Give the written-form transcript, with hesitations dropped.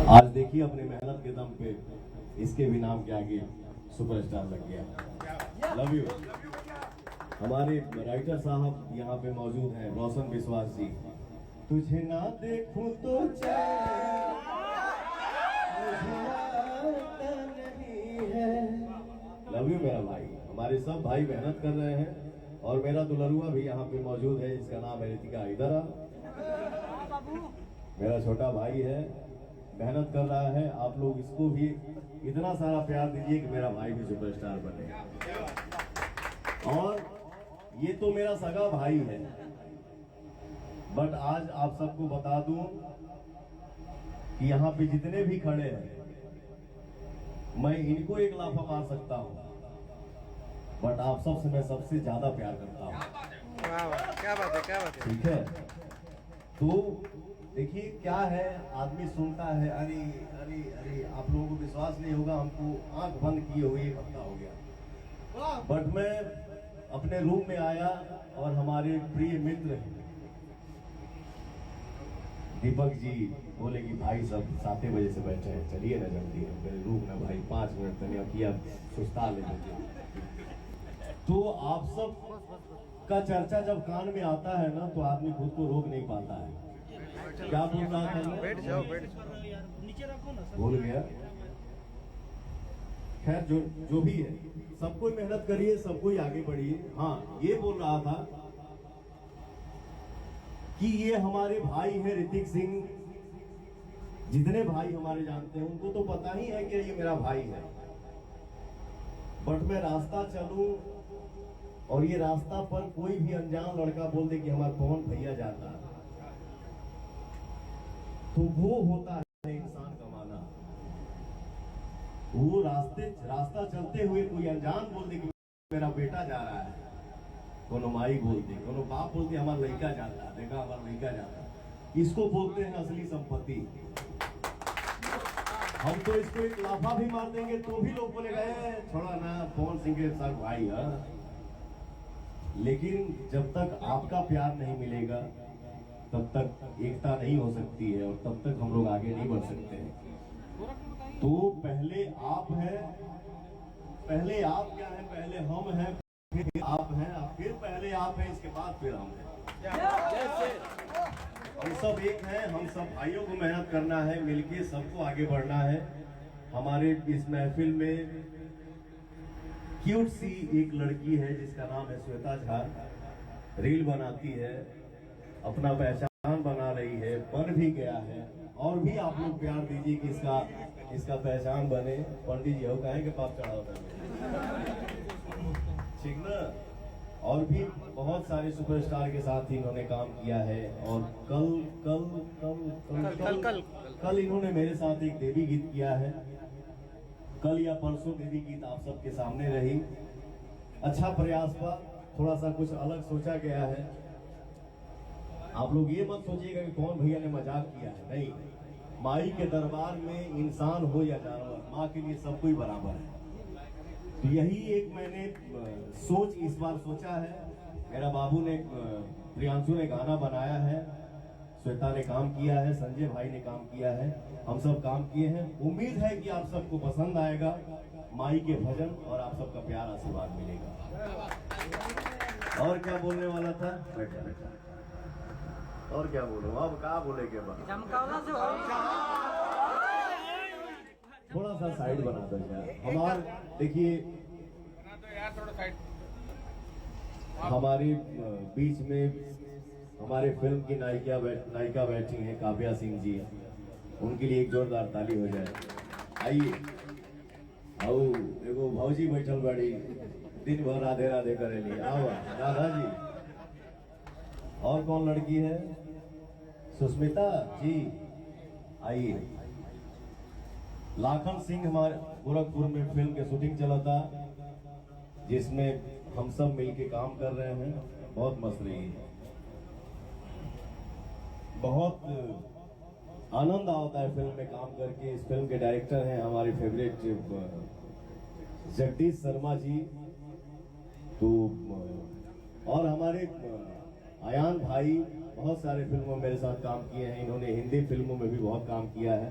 आज देखिए अपने मेहनत के दम पे इसके भी नाम के आगे सुपरस्टार लग गया। Love you. हमारे राइटर साहब यहाँ पे मौजूद हैं, रोशन विश्वास जी। तुझे ना देखूं तो चैन नहीं है। लव यू मेरा भाई। हमारे सब भाई मेहनत कर रहे हैं और मेरा दुलरुआ भी यहाँ पे मौजूद है, इसका नाम है ऋतिका। इधर आ, मेरा छोटा भाई है, मेहनत कर रहा है। आप लोग इसको भी इतना सारा प्यार दीजिए कि मेरा भाई भी सुपरस्टार बने। और ये तो मेरा सगा भाई है, बट आज आप सबको बता दूं कि यहाँ पे जितने भी खड़े हैं, मैं इनको एक लाफा मार सकता हूँ, बट आप सबसे मैं सबसे ज्यादा प्यार करता हूँ। क्या बात है, क्या बात है। ठीक है, तो देखिए क्या है, आदमी सुनता है अरे अरे अरे, आप लोगों को विश्वास नहीं होगा, हमको आंख बंद किए हुए एक हफ्ता हो गया। बट मैं अपने रूम में आया और हमारे प्रिय मित्र दीपक जी बोले कि भाई सब 7 बजे से बैठे हैं, चलिए ना जल्दी। मेरे रूम ना भाई 5 मिनट तक किया, सुस्ता ले लीजिए। तो आप सब का चर्चा जब कान में आता है ना, तो आदमी खुद को रोक नहीं पाता है। क्या बोल रहा था? बैठ जाओ, बैठ जाओ। भूल गया। खैर जो भी है, सबको मेहनत करिए, सबको आगे बढ़िए। हाँ, ये बोल रहा था कि ये हमारे भाई हैं ऋतिक सिंह। जितने भाई हमारे जानते हैं उनको तो पता ही है कि ये मेरा भाई है, बट मैं रास्ता चलूं और ये रास्ता पर कोई भी अनजान लड़का बोल दे कि हमारा कौन भैया जाता है, तो वो होता है इंसान कमाना। वो रास्ता चलते हुए कोई अनजान बोल दे कि मेरा बेटा जा रहा है, कोनो माई बोलती, कोनो बाप बोलती हमारा लड़का जाता है, देखा हमारा लड़का जाता है, इसको बोलते हैं असली संपत्ति। हम तो इसको एक लाफा भी मार देंगे तो भी लोग बोले गए छोड़ा ना, पवन सिंह के साथ भाई है। लेकिन जब तक आपका प्यार नहीं मिलेगा तब तक एकता नहीं हो सकती है और तब तक हम लोग आगे नहीं बढ़ सकते हैं। तो पहले आप हैं, पहले आप क्या है, पहले हम हैं, फिर आप हैं, फिर पहले आप हैं, इसके बाद फिर हम हैं। हम सब एक हैं, हम सब भाइयों को मेहनत करना है, मिलके सबको आगे बढ़ना है। हमारे इस महफिल में क्यूट सी एक लड़की है जिसका नाम है श्वेता झा, रील बनाती है, अपना पहचान बना रही है, बन भी गया है। और भी आप लोग प्यार दीजिए कि इसका पहचान बने। पंडित जी हो कहें कि पाप चढ़ा होता है, ठीक ना। और भी बहुत सारे सुपरस्टार के साथ इन्होंने काम किया है। और कल इन्होंने मेरे साथ एक देवी गीत किया है। कल या परसों देवी गीत आप सबके सामने रही। अच्छा प्रयास था, थोड़ा सा कुछ अलग सोचा गया है। आप लोग ये मत सोचिएगा कि कौन भैया ने मजाक किया है, नहीं। माई के दरबार में इंसान हो या जानवर, माँ के लिए सब कोई बराबर है। तो यही एक मैंने सोच इस बार सोचा है। मेरा बाबू ने, प्रियांशु ने गाना बनाया है, श्वेता ने काम किया है, संजय भाई ने काम किया है, हम सब काम किए हैं। उम्मीद है कि आप सबको पसंद आएगा माई के भजन और आप सबका प्यार आशीर्वाद मिलेगा। और क्या बोलने वाला था, बैठा बैठा, और क्या बोलूं, अब क्या बोले के बाद थोड़ा सा साइड बना दो यार। हमारे देखिए हमारे बीच में हमारे फिल्म की नायिका बैठी हैं काव्या सिंह जी, उनके लिए एक जोरदार ताली हो जाए। आइए। आओ, एगो भौजी बैठल बड़ी, दिन भर राधे राधे करेली। आओ राधा जी। और कौन लड़की है, सुष्मिता जी, आइए। लाखन सिंह हमारे गोरखपुर में फिल्म के शूटिंग चला था, जिसमें हम सब मिलके काम कर रहे हैं, बहुत मस्त रही है। बहुत आनंद आता है फिल्म में काम करके। इस फिल्म के डायरेक्टर हैं हमारे फेवरेट जगदीश शर्मा जी। तो और हमारे आयान भाई बहुत सारे फिल्मों में मेरे साथ काम किए हैं, इन्होंने हिंदी फिल्मों में भी बहुत काम किया है।